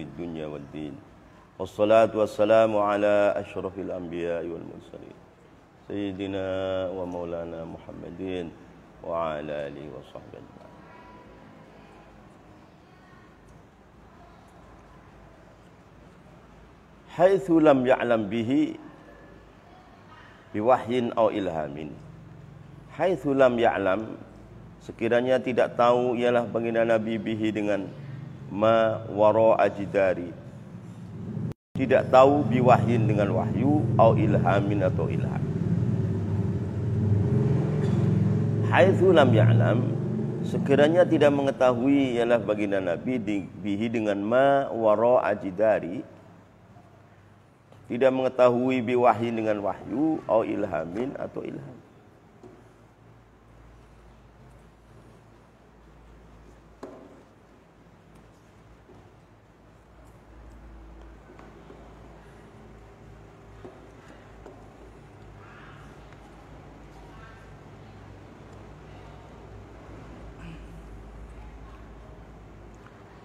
fid dunya wad din. Wassalatu wassalamu ala asyrafil anbiya'i wal mursalin. Sayyidina wa maulana Muhammadin wa ala alihi wa sahbihi. Haitsu lam ya'lam bihi biwahyin aw ilhamin. Haitsu lam ya'lam, sekiranya tidak tahu ialah baginda Nabi bihi dengan ma wara ajdari, tidak tahu biwahyin dengan wahyu atau ilhamin atau ilham. Haitsu lam ya'lam, sekiranya tidak mengetahui ialah baginda Nabi bihi dengan ma wara ajdari, tidak mengetahui biwahyin dengan wahyu atau ilhamin atau ilham.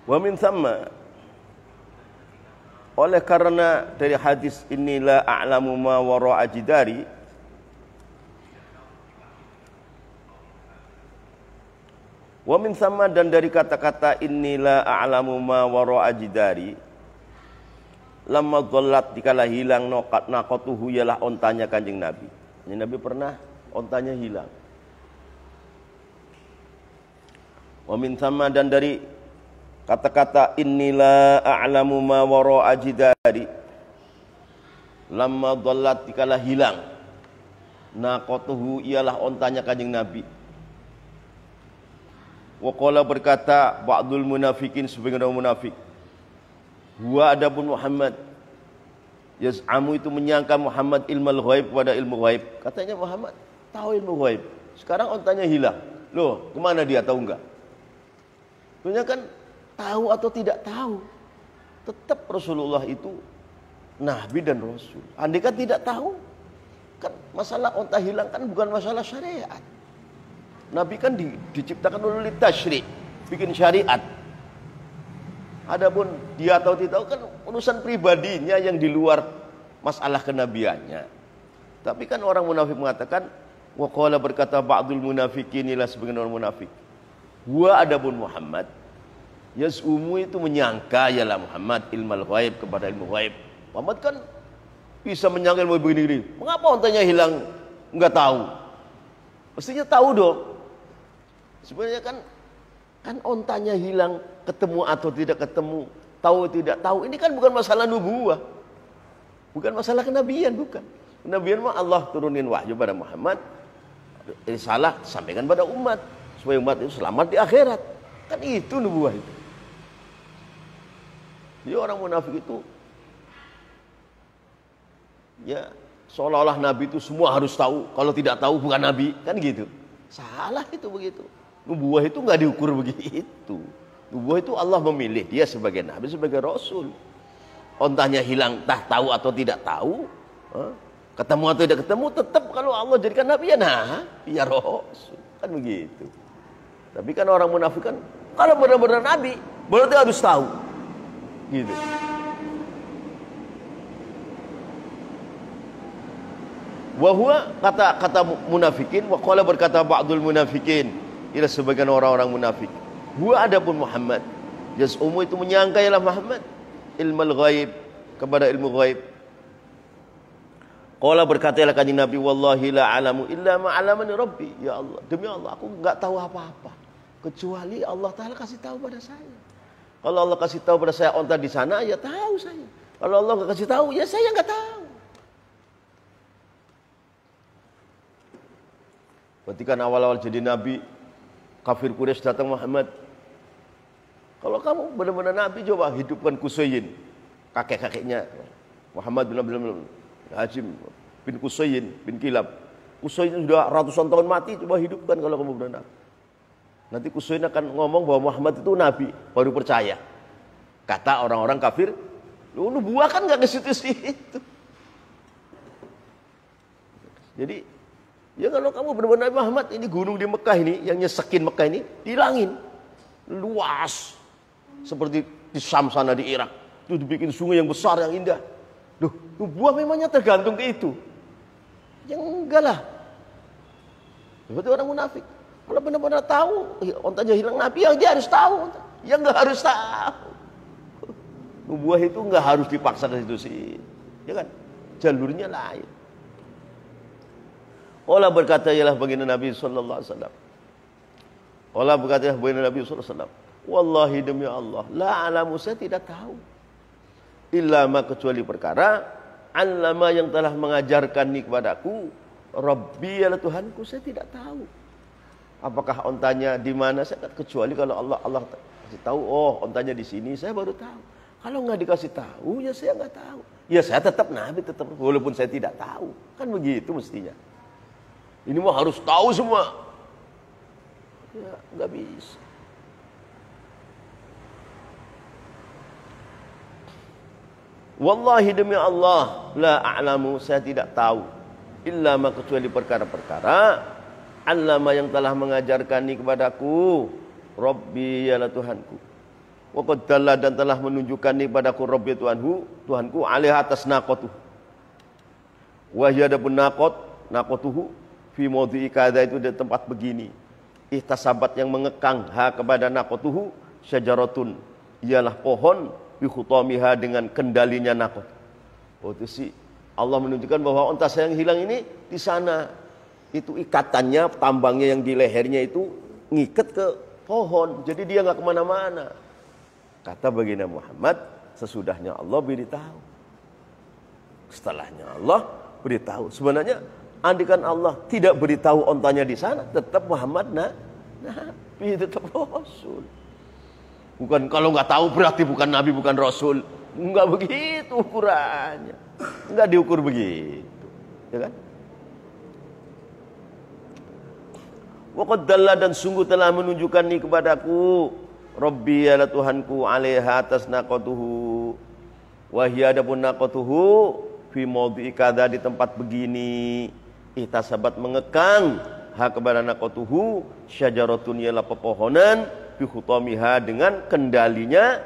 Wa min thamma, oleh karena dari hadis inilah a'lamu ma wara ajdari, wa min thamma, dan dari kata-kata inilah a'lamu ma wara ajdari, lamma dhallat, dikala hilang naqatuhu, ialah ontanya Kanjeng Nabi. Ini Nabi pernah ontanya hilang. Wa min thamma, dan dari kata-kata inilah a'lamu ma wara ajdari, lamma dhallat, dikala hilang naqatuhu, ialah ontanya Kanjeng Nabi. Wa qala, berkata ba'dul munafikin, sebagian orang munafik, huwa adapun Muhammad, yaz'amu, itu menyangka Muhammad ilmul ghaib, pada ilmu ghaib. Katanya Muhammad tahu ilmu ghaib, sekarang ontanya hilang. Loh, kemana dia, tahu enggak? Sebenarnya kan tahu atau tidak tahu, tetap Rasulullah itu Nabi dan Rasul. Andai kan tidak tahu, kan masalah onta hilang kan bukan masalah syariat. Nabi kan diciptakan oleh tasyri', bikin syariat. Adapun dia tahu tidak tahu kan urusan pribadinya yang di luar masalah kenabiannya. Tapi kan orang munafik mengatakan, wa qala, berkata ba'dul munafikin, inilah sebagian orang munafik, huwa adapun Muhammad, yaz'umu, itu menyangka ialah Muhammad ilmal ghaib, kepada ilmu ghaib. Muhammad kan bisa menyangka ilmu begini-gini. Mengapa ontanya hilang? Enggak tahu. Mestinya tahu dong. Sebenarnya kan ontanya hilang, ketemu atau tidak ketemu, tahu tidak tahu, ini kan bukan masalah nubuwah. Bukan masalah kenabian, bukan. Kenabian mah Allah turunin wahyu pada Muhammad, risalah sampaikan pada umat supaya umat itu selamat di akhirat. Kan itu nubuwah itu. Jadi orang munafik itu ya seolah-olah Nabi itu semua harus tahu, kalau tidak tahu bukan Nabi, kan gitu. Salah itu begitu. Nubuwah itu nggak diukur begitu. Nubuwah itu Allah memilih dia sebagai Nabi, sebagai Rasul. Ontanya hilang, entah tahu atau tidak tahu, ketemu atau tidak ketemu, tetap kalau Allah jadikan Nabi ya ya Rasul, kan begitu. Tapi kan orang munafik kan, kalau benar-benar Nabi berarti harus tahu, gitu. Wahwa, kata munafikin, wa qala, berkata ba'dul munafikin, ila sebagian orang-orang munafik, huwa adapun Muhammad, yaz'umu, itu menyangka ialah Muhammad ilmul ghaib, kepada ilmu ghaib. Qala, berkata ialah Kanjeng Nabi, wallahi la alamu illa ma alamani rabbi, ya Allah, demi Allah aku enggak tahu apa-apa kecuali Allah Ta'ala kasih tahu pada saya. Kalau Allah kasih tahu pada saya onta di sana, ya tahu saya. Kalau Allah enggak kasih tahu, ya saya enggak tahu. Ketika awal-awal jadi Nabi, kafir Quraisy datang, Muhammad, kalau kamu benar-benar Nabi, coba hidupkan Qusayyin, kakek-kakeknya Muhammad bin Hashim bin Qusayyin bin Kilab. Qusayyin sudah ratusan tahun mati, coba hidupkan kalau kamu benar Nabi. Nanti Qusayyin akan ngomong bahwa Muhammad itu Nabi, baru percaya. Kata orang-orang kafir, lu nubuah kan gak ke situ-situ. Jadi ya kalau kamu benar-benar Nabi Muhammad, ini gunung di Mekah ini, yang nyesekin Mekah ini, dihilangin. Luas. Seperti di Syam sana, di Irak. Itu dibikin sungai yang besar, yang indah. Duh, nubuah memangnya tergantung ke itu. Yang enggak lah. Seperti orang munafik. Kalau benar-benar tahu, ontanya hilang Nabi, yang dia harus tahu. Yang enggak harus tahu. Nubuah itu enggak harus dipaksa ke situ sih. Ya kan? Jalurnya lain. Allah berkata ialah baginda Nabi sallallahu alaihi wasallam. Allah berkata ialah baginda Nabi sallallahu alaihi wasallam. Wallahi demi Allah, la alamu, saya tidak tahu. Illa ma, kecuali perkara allama yang telah mengajarkan ni kepadaku, Rabbi, adalah Tuhanku, saya tidak tahu. Apakah ontanya di mana, saya tak, kecuali kalau Allah kasih tahu, oh ontanya di sini, saya baru tahu. Kalau nggak dikasih tahu, ya saya nggak tahu. Ya saya tetap Nabi, tetap walaupun saya tidak tahu. Kan begitu mestinya. Ini mah harus tahu semua. Ya nggak bisa. Wallahi demi Allah, la a'lamu, saya tidak tahu. Illa ma, kecuali perkara-perkara allama yang telah mengajarkan ini kepadaku, Rabbi, adalah Tuhanku. Wa qad dalla, dan telah menunjukkan ini kepadaku, Rabbi, Tuhanku, alaihi, atas naqatuh. Wa hiya, adapun naqatuhu fi mawdi'i kadza, itu di tempat begini. Ihtasabat, yang mengekang, ha kepada naqatuhu, syajaratun, ialah pohon, bi khutamiha, dengan kendalinya naqat. Oh itu sih Allah menunjukkan bahwa unta saya yang hilang ini di sana. Itu ikatannya, tambangnya yang di lehernya itu ngikat ke pohon. Jadi dia nggak kemana-mana. Kata baginda Muhammad, sesudahnya Allah beritahu. Setelahnya Allah beritahu. Sebenarnya andikan Allah tidak beritahu ontanya di sana, tetap Muhammad Nabi, tetap Rasul. Bukan kalau nggak tahu berarti bukan Nabi, bukan Rasul. Nggak begitu ukurannya. Nggak diukur begitu. Ya kan? Wa qad dalla, dan sungguh telah menunjukkan ini kepadaku, Rabbi, adalah Tuhanku, alaiha, atas naqatuhu. Wa hiya, adapun naqatuhu fi mawdi'i kadza, di tempat begini. Ihtasabat, mengekang, ha kepada naqatuhu, syajaratun, ialah pepohonan, bi khutamiha, dengan kendalinya,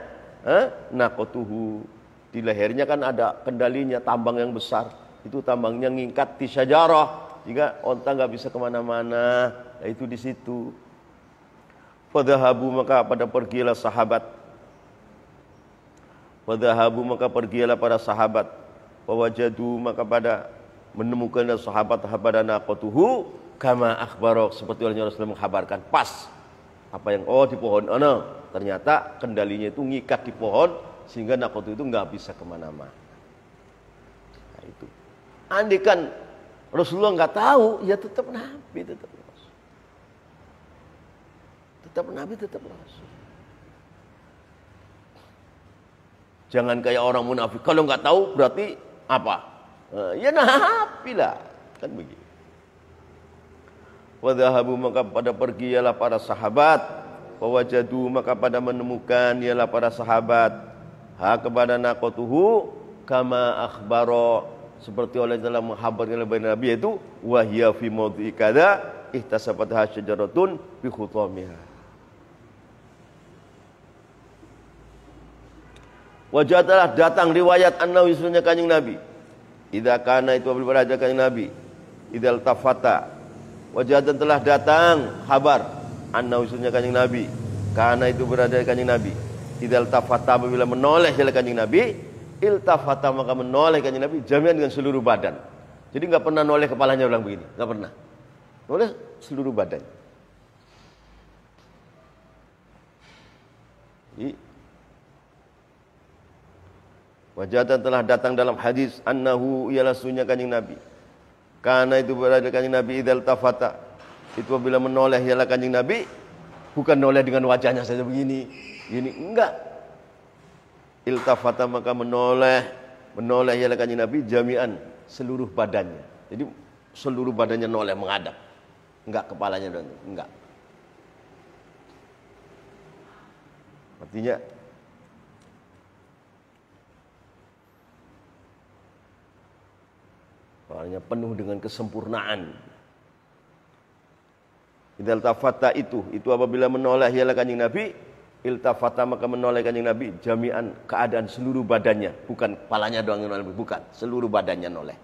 naqatuhu. Di lehernya kan ada kendalinya, tambang yang besar. Itu tambangnya ngingkat di syajarah, jika onta nggak bisa kemana-mana, itu di situ. Fadhahabu, maka pada pergilah sahabat. Fadhahabu, maka pergilah para sahabat. Wawajadu, maka pada menemukan sahabat pada naqatuhu, kama akhbarok, seperti oleh Rasulullah menghabarkan. Pas apa yang di pohon ternyata kendalinya itu ngikat di pohon, sehingga naqatuhu itu nggak bisa kemana-mana. Nah, itu. Andikan Rasulullah nggak tahu, ya tetap Nabi, tetap Rasul. Tetap Nabi, tetap Rasul. Jangan kayak orang munafik. Kalau nggak tahu berarti apa? Ya Nabi lah, kan begitu. Wadhahabu, maka pada pergi ialah para sahabat. Wawajadu, maka pada menemukan ialah para sahabat. Ha kepada naqatuhu, kama akhbaro, seperti oleh dalam menghabarkan oleh Nabi, yaitu wahya fi mawdi'i kadza ihtasabatha syajaratun bi khutamiha. Wajadalah, datang riwayat annahu, sunnya kanjeng Nabi, idza kana, itu apabila ada kanjeng Nabi, idzal tafata, wajadan, telah datang kabar annahu, sunnya kanjeng Nabi, kana, itu berada kanjeng Nabi, idzal tafata, apabila menoleh jalan kanjeng Nabi, iltafata, maka menoleh kanjeng Nabi, jami'an, dengan seluruh badan. Jadi nggak pernah noleh kepalanya, bilang begini, nggak pernah. Noleh seluruh badan. Wajatan, telah datang dalam hadis annahu, ialah sunnya kanjeng Nabi, karena itu berada kanjeng Nabi, idzal tafata, itu apabila menoleh ialah kanjeng Nabi, bukan noleh dengan wajahnya saja begini, gini, enggak. Iltafata, maka menoleh ialah kanjeng Nabi, jami'an, seluruh badannya. Jadi seluruh badannya noleh, menghadap, enggak kepalanya doang, enggak. Artinya penuh dengan kesempurnaan. Idzal tafata, itu apabila menoleh ialah kanjeng Nabi, iltafata maka menoleh kanjeng Nabi jami'an keadaan seluruh badannya, bukan kepalanya doang yang noleh, bukan, seluruh badannya noleh.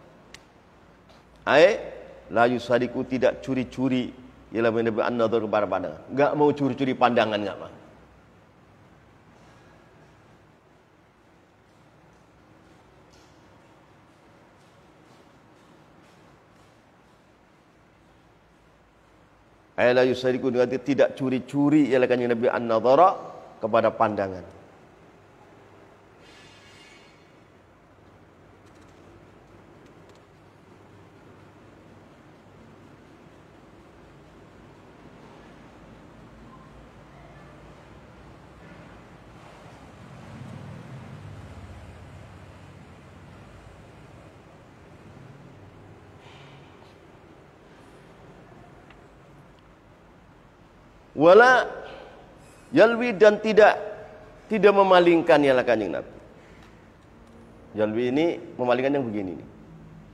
La yusadiku tidak curi-curi ialah Nabi an-nadhar kepada pandangan. Enggak mau curi-curi pandangan, enggak mau. La yusadiku tidak curi-curi ialah kanjeng Nabi an-nadhara kepada pandangan. Wala yalwi dan tidak memalingkan ialah kanjeng Nabi. Yalwi ini memalingkan yang begini nih.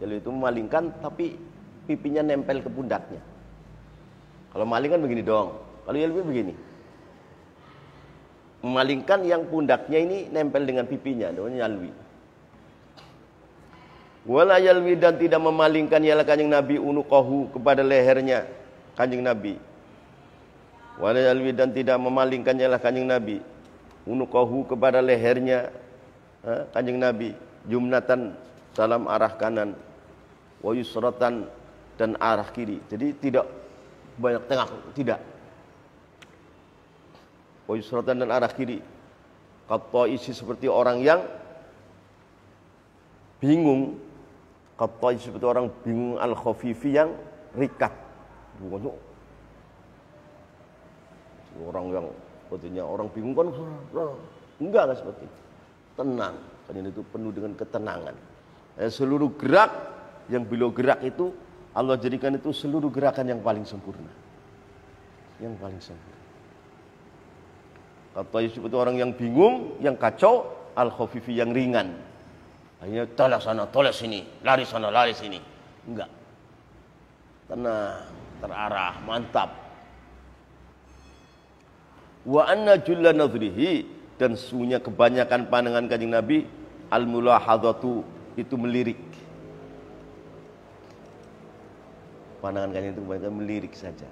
Yalwi itu memalingkan tapi pipinya nempel ke pundaknya. Kalau malingkan begini dong. Kalau yalwi begini. Memalingkan yang pundaknya ini nempel dengan pipinya, namanya yalwi. Wala yalwi dan tidak memalingkan ialah kanjeng Nabi unuqahu kepada lehernya kanjeng Nabi. Wala yalwi dan tidak memalingkan ialah kanjeng Nabi unuqahu kepada lehernya kanjeng Nabi jumnatan dalam arah kanan wa yusratan dan arah kiri. Jadi tidak banyak tengah, tidak. Wa yusratan dan arah kiri. Qattaisi seperti orang yang bingung. Qattaisi seperti orang bingung al-khafifi yang rikat. Orang yang sepertinya orang bingung kan enggak seperti itu. Tenang, karena itu penuh dengan ketenangan. Seluruh gerak yang beliau gerak itu Allah jadikan itu seluruh gerakan yang paling sempurna. Yang paling sempurna. Kata Yusuf itu orang yang bingung, yang kacau, al-khafifi yang ringan. Akhirnya tolak sana, tolak sini, lari sana, lari sini. Enggak. Tenang, terarah, mantap. Wa anna julla nadhrihi dan sunya kebanyakan pandangan kanjeng Nabi al-mulahadhatu itu melirik. Pandangan kanjeng itu kebanyakan melirik saja.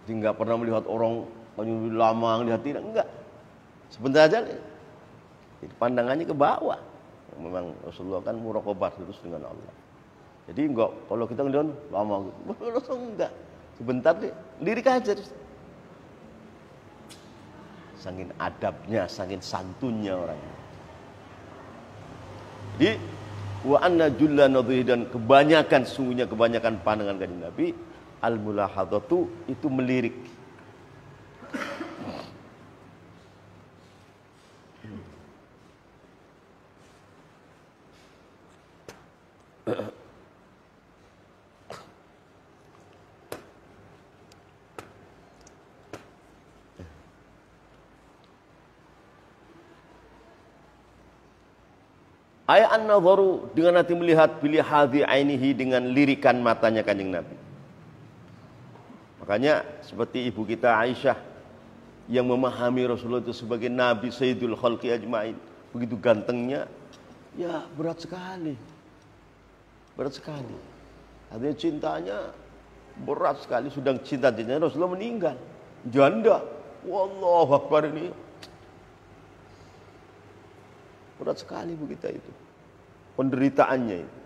Jadi enggak pernah melihat orang lama melihat, tidak, enggak. Sebentar aja. Jadi pandangannya ke bawah. Memang Rasulullah kan muraqabah terus dengan Allah. Jadi enggak, kalau kita ngelihat lama gitu, enggak. Sebentar deh, lirik aja. Saking adabnya, saking santunnya orangnya. Jadi wa anna julla nadhihi dan kebanyakan sungguhnya kebanyakan pandangan kanjeng Nabi al-mulahadatu itu melirik. Ayat an-nadharu dengan hati melihat pilih hadhi ainihi dengan lirikan matanya kanjeng Nabi. Makanya seperti ibu kita Aisyah yang memahami Rasulullah itu sebagai Nabi Sayyidul Khalqi Ajmain, begitu gantengnya, ya berat sekali. Berat sekali. Artinya cintanya berat sekali, sudah cinta-cintanya Rasulullah meninggal. Janda. Wallahu Akbar ini. Berat sekali begitu itu. Penderitaannya itu.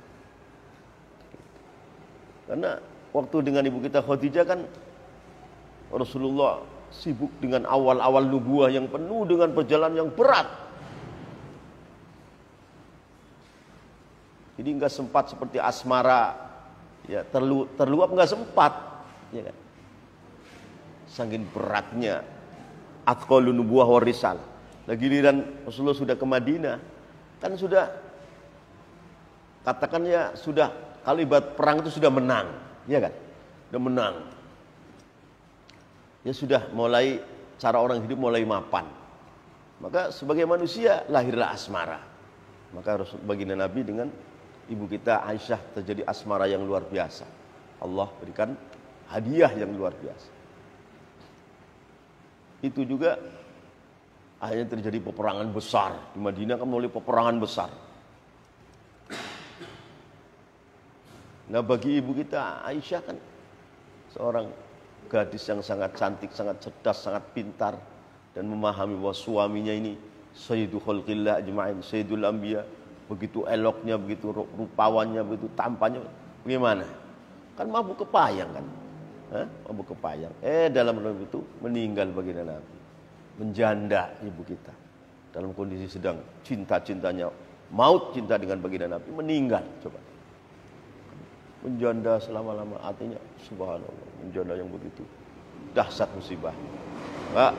Karena waktu dengan ibu kita Khadijah kan Rasulullah sibuk dengan awal-awal nubuah yang penuh dengan perjalanan yang berat. Jadi enggak sempat seperti asmara, ya terluap enggak sempat, ya kan? Saking beratnya atqalun nubuwah war risal. Lagi giliran Rasulullah sudah ke Madinah, kan sudah katakan ya sudah kalau ibarat perang itu sudah menang, ya kan? Sudah menang. Ya sudah mulai cara orang hidup mulai mapan. Maka sebagai manusia lahirlah asmara. Maka Rasul baginda Nabi dengan ibu kita Aisyah terjadi asmara yang luar biasa. Allah berikan hadiah yang luar biasa. Itu juga akhirnya terjadi peperangan besar. Di Madinah kan mulai peperangan besar. Nah bagi ibu kita Aisyah kan seorang gadis yang sangat cantik, sangat cerdas, sangat pintar, dan memahami bahwa suaminya ini Sayyidu Khalqillah Ajma'in, Sayyidul Anbiya, begitu eloknya, begitu rupawannya, begitu tampannya, bagaimana? Kan mabuk kepayang kan? Mabuk kepayang. Dalam itu meninggal baginda Nabi. Menjanda ibu kita. Dalam kondisi sedang cinta-cintanya, maut cinta dengan baginda Nabi, meninggal. Coba. Menjanda selama-lama, artinya subhanallah, menjanda yang begitu dahsyat musibah. Pak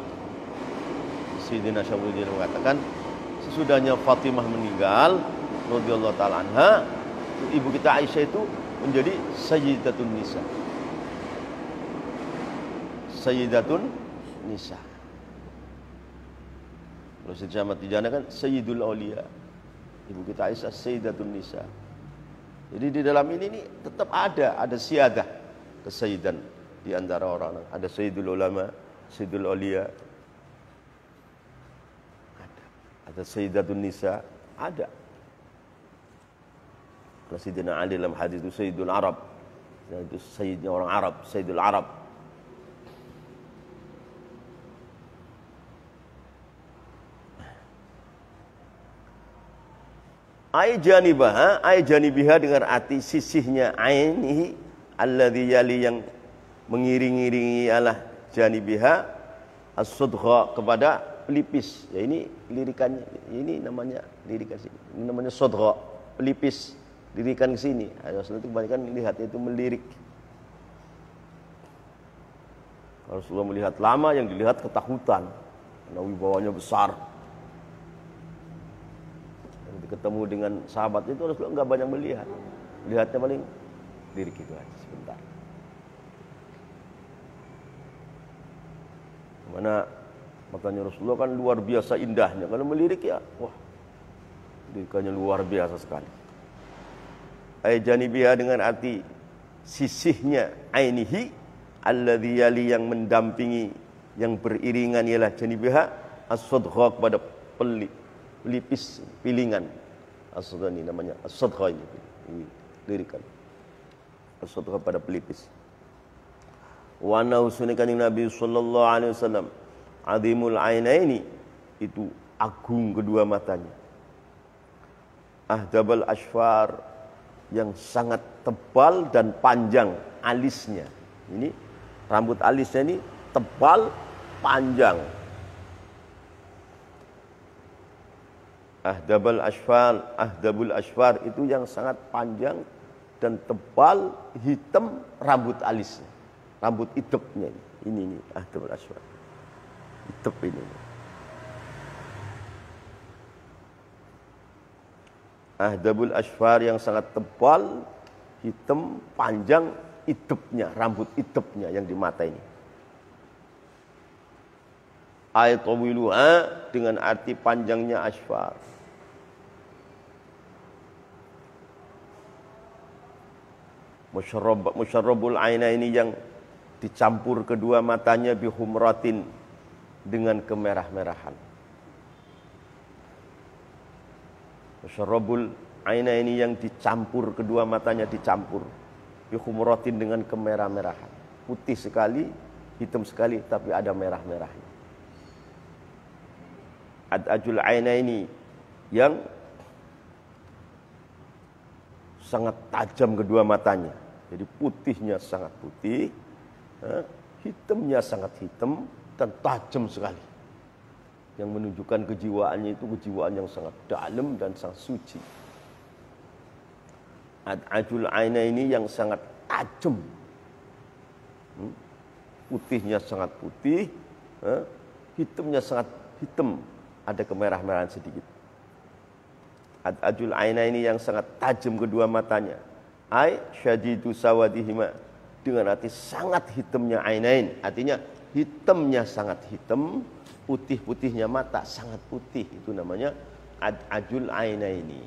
Sayyidina Syamsuddin mengatakan sesudahnya Fatimah meninggal radhiyallahu taala anha, ibu kita Aisyah itu menjadi Sayyidatun Nisa. Sayyidatun Nisa. Kalau Sayyid Ahmad Tijani kan Sayyidul Auliya. Ibu kita Aisyah Sayyidatun Nisa. Jadi di dalam ini tetap ada siadah kesayyidan di antara orang. Ada Sayyidul Ulama, Sayyidul Auliya. Ada Sayyidatun Nisa, ada. Kalau Sayyidina Ali dalam hadis itu Sayyidul Arab. Itu Sayyidnya orang Arab, Sayyidul Arab. Ai janibiha dengan arti sisihnya ainihi alladhi yali yang mengiring-iringi Allah janibiha as-sudgha kepada pelipis. Ya ini lirikannya, ini namanya lirikan sini. Ini namanya sudgha, pelipis, lirikan ke sini. Rasulullah itu kebanyakan lihatnya itu melirik. Rasulullah melihat lama, yang dilihat ketakutan. Karena wibawanya besar. Ketemu dengan sahabat itu Rasulullah enggak banyak melihat. Lihatnya paling lirik itu aja sebentar. Mana makanya Rasulullah kan luar biasa indahnya. Kalau melirik ya, wah, lirikannya luar biasa sekali. Ay janibiha dengan arti sisihnya ainihi alladzi yali yang mendampingi, yang beriringan ialah janibiha as-sadgha kepada pelipis, pilingan. As-sadgha ini namanya as-sadgha ini lirikan. As-sadgha pada pelipis. Wa nausunikan Nabi sallallahu alaihi wasallam azimul ainaini, itu agung kedua matanya. Ahdabal asfar, yang sangat tebal dan panjang alisnya. Ini rambut alisnya ini tebal, panjang. Ahdabul asfar itu yang sangat panjang dan tebal, hitam rambut alisnya, rambut idepnya ini ahdabul asfar, idep ini. Ahdabul asfar yang sangat tebal, hitam, panjang, idepnya, rambut idepnya yang di mata ini. Ayatawiluha dengan arti panjangnya asfar. Musyarrabul aina ini yang dicampur kedua matanya bihumratin, dengan kemerah-merahan. Musyarrabul aina ini yang dicampur kedua matanya, dicampur bihumratin dengan kemerah-merahan. Putih sekali, hitam sekali, tapi ada merah-merahnya. Ad'ajul aina ini yang sangat tajam kedua matanya. Jadi putihnya sangat putih, hitamnya sangat hitam, dan tajam sekali. Yang menunjukkan kejiwaannya itu kejiwaan yang sangat dalam dan sangat suci. Ad'ajul aina ini yang sangat tajam. Putihnya sangat putih, hitamnya sangat hitam, ada kemerah-merahan sedikit. Ad'ajul aina ini yang sangat tajam kedua matanya. Ai syadidu sawadihima, dengan arti sangat hitamnya ainain, artinya hitamnya sangat hitam, putih-putihnya mata sangat putih. Itu namanya ad'ajul aina ini.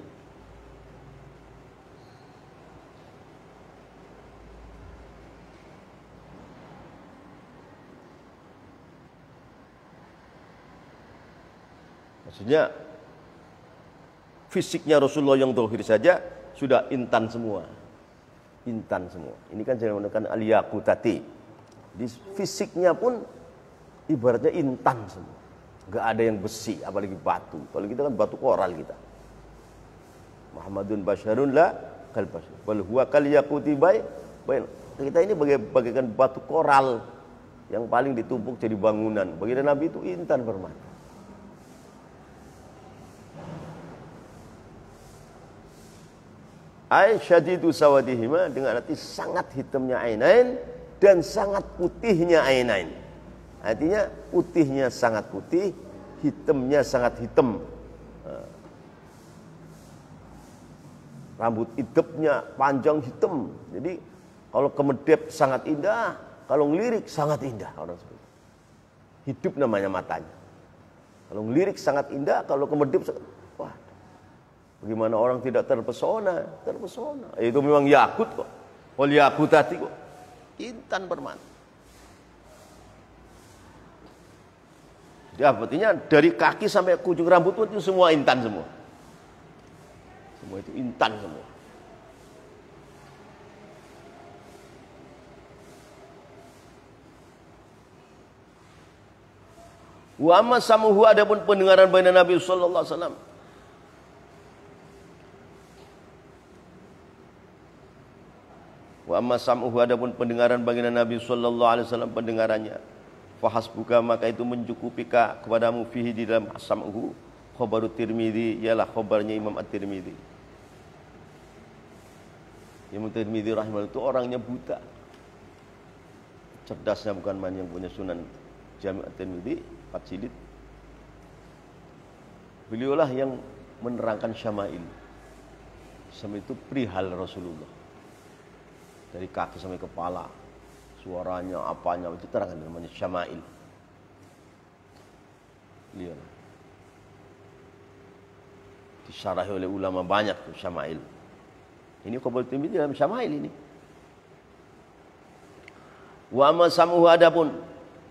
Maksudnya fisiknya Rasulullah yang zahir saja sudah intan semua. Intan semua. Ini kan saya menggunakan al-yaqutati. Di fisiknya pun ibaratnya intan semua. Enggak ada yang besi, apalagi batu. Kalau kita kan batu koral kita. Muhammadun basyarun la kal basyar. Wal huwa kal yaquti bain. Kita ini bagaikan batu koral yang paling ditumpuk jadi bangunan. Bagi Nabi itu intan permata. Ai syadidu sawadihima, dengan arti sangat hitamnya ainain dan sangat putihnya ainain. Artinya putihnya sangat putih, hitamnya sangat hitam. Rambut hidupnya panjang hitam. Jadi kalau kemedep sangat indah, kalau ngelirik sangat indah orang seperti itu. Hidup namanya matanya. Kalau ngelirik sangat indah, kalau kemedep wah. Bagaimana orang tidak terpesona? Terpesona. Itu memang yakut kok. Wal yakutati kok. Intan permata. Jadi artinya dari kaki sampai ke ujung rambut itu semua intan semua. Semua itu intan semua. Wa amma samuhu, adapun pendengaran baina Nabi sallallahu alaihi wasallam. Wa amma sam'uhu, adapun pendengaran baginda Nabi sallallahu alaihi wasallam, pendengarannya, fahasbuka, maka itu mencukupi kepadamu fihi, di dalam sam'uhu, khabaru Tirmidzi, ialah khabarnya Imam At-Tirmidzi. Imam Tirmidzi rahimahullah itu orangnya buta. Cerdasnya bukan main, yang punya Sunan Jami' At-Tirmidzi 4 jilid. Beliaulah yang menerangkan syama'il. Sama itu perihal Rasulullah. Dari kaki sampai kepala, suaranya, apanya, itu terangkan namanya syama'il. Lihat. Disyarahi oleh ulama banyak tuh syama'il. Ini khabar Tirmidzi dalam syama'il ini. Wa amma sam'uhu, adapun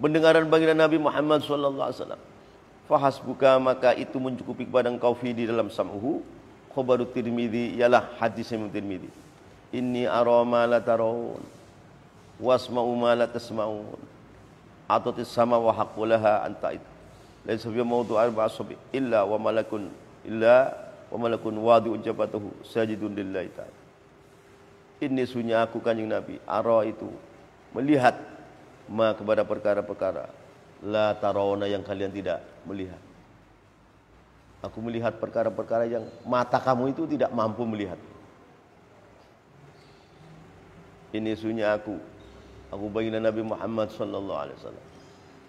pendengaran baginda Nabi Muhammad sallallahu alaihi wasallam, fahasbuka, maka itu mencukupi kepada engkau fi, di dalam sam'uhu, khabar Tirmidzi, ialah hadis Imam Tirmidzi. Inni ara ma la tarawun wasma'u ma la tasma'un atatis sama wa haqqulaha anta itu laysa bi mawdu' arba'a sabi illa wa malakun wadi'un jabatuhu sajidun lillahi ta'ala. Inni, sunya aku kanjeng Nabi, ara itu melihat, ma kepada perkara-perkara, la tarawuna yang kalian tidak melihat. Aku melihat perkara-perkara yang mata kamu itu tidak mampu melihat. Ini sunya aku baginda Nabi Muhammad sallallahu alaihi wasallam.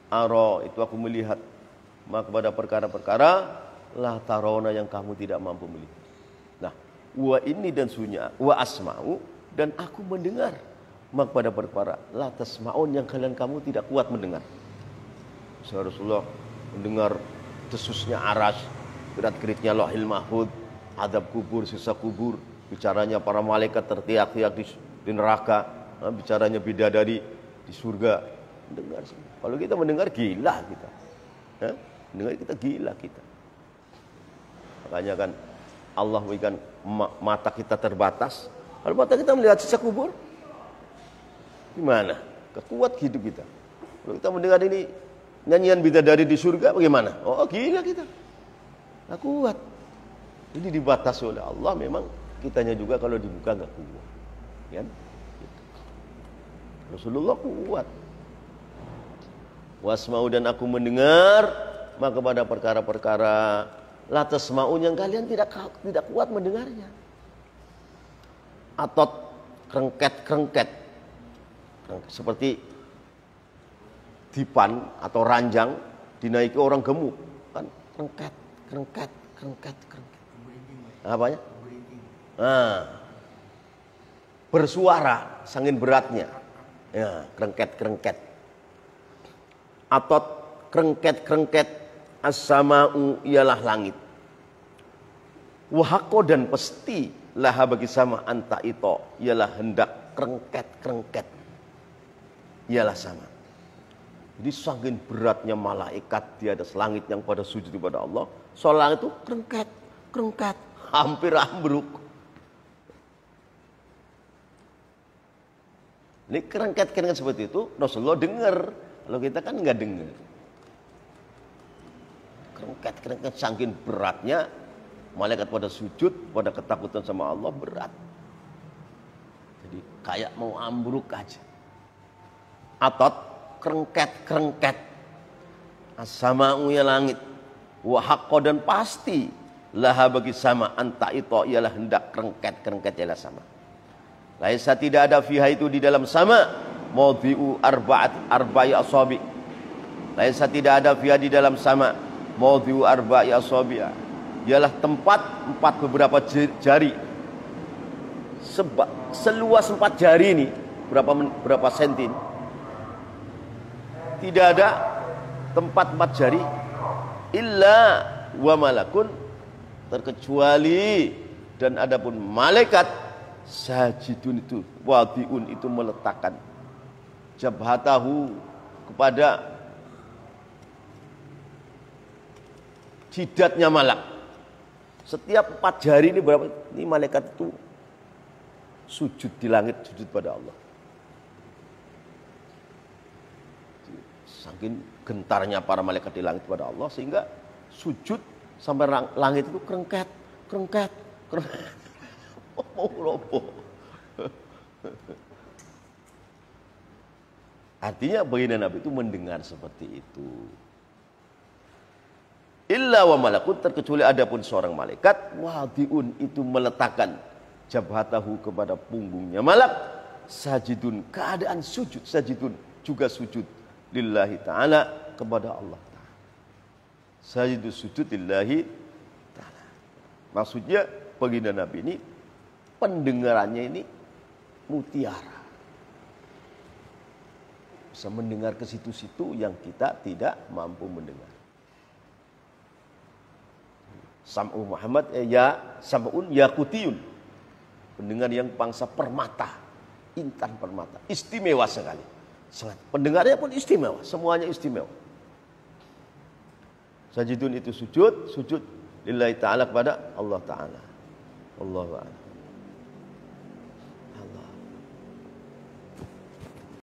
Ara, itu aku melihat, maka kepada perkara-perkara, la tarawna, yang kamu tidak mampu melihat. Nah, wa ini dan sunya, wa asma'u, dan aku mendengar, maka kepada perkara, la tasma'un, yang kamu tidak kuat mendengar. Rasulullah mendengar desusnya aras, gerak-geriknya Lauhil Mahfuz, adab kubur, sisa kubur, bicaranya para malaikat tertiak-tiak di neraka, bicaranya bidadari di surga. Mendengar semua. Kalau kita mendengar, gila kita. Mendengar kita gila kita. Makanya kan Allah berikan mata kita terbatas. Kalau mata kita melihat sisa kubur, gimana? Kekuat hidup kita. Kalau kita mendengar ini nyanyian bidadari di surga, bagaimana? Oh, gila kita. Nggak kuat. Jadi dibatasi oleh Allah. Memang kitanya juga kalau dibuka nggak kuat. Kan? Rasulullah kuat. Wasma'u, dan aku mendengar, maka pada perkara-perkara, la tasma'un, yang kalian tidak kuat mendengarnya. Atot, krengket, seperti dipan atau ranjang dinaiki orang gemuk, kan krengket. Apanya? Bersuara sangin beratnya, ya, krengket. Atot, krengket, as-sama'u, ialah langit. Wahako, dan pasti, laha bagi sama, anta ito, ialah hendak krengket, ialah sama. Jadi saking beratnya malaikat di atas langit yang pada sujud kepada Allah, soal langit itu kerengket, kerengket, hampir ambruk. Ini kerengket-kerengket seperti itu Rasulullah dengar, kalau kita kan nggak dengar. Kerengket-kerengket saking beratnya malaikat pada sujud, pada ketakutan sama Allah berat. Jadi kayak mau ambruk aja. Atot kerengket-kerengket. As-sama'u ya langit. Wa haqqo dan pasti laha bagi sama anta itu ialah hendak kerengket-kerengket ialah sama. Laisa tidak ada fiha itu di dalam sama maudhi'u arba'i asabi. Laisa tidak ada fiha di dalam sama maudhi'u arba'i asabi. Ialah tempat 4 beberapa jari. Seluas 4 jari ini berapa senti ini? Tidak ada tempat 4 jari illa wa malakun, terkecuali dan adapun malaikat sajidun itu wadiun itu meletakkan jabhatahu kepada jidatnya malak. Setiap 4 jari ini berapa? Ini malaikat itu sujud di langit, sujud pada Allah. Saking gentarnya para malaikat di langit pada Allah sehingga sujud sampai langit itu kerengket, kerengket, kerengket. Mau roboh. Artinya baginda Nabi itu mendengar seperti itu. Illa wa malakut, terkecuali adapun seorang malaikat wadiun itu meletakkan jabhatahu kepada punggungnya malak, sajidun keadaan sujud, sajidun juga sujud lillahi ta'ala kepada Allah ta'ala. Sajidu sujud lillahi ta'ala. Maksudnya baginda Nabi ini pendengarannya ini mutiara. Bisa mendengar ke situ-situ yang kita tidak mampu mendengar. Sam'u Muhammad ya sam'un yakutiyun. Pendengar yang bangsa permata, intan permata, istimewa sekali. Sangat. Pendengarnya pun istimewa, semuanya istimewa. Sajidun itu sujud lillahi ta'ala kepada Allah ta'ala. Wallahu a'lam.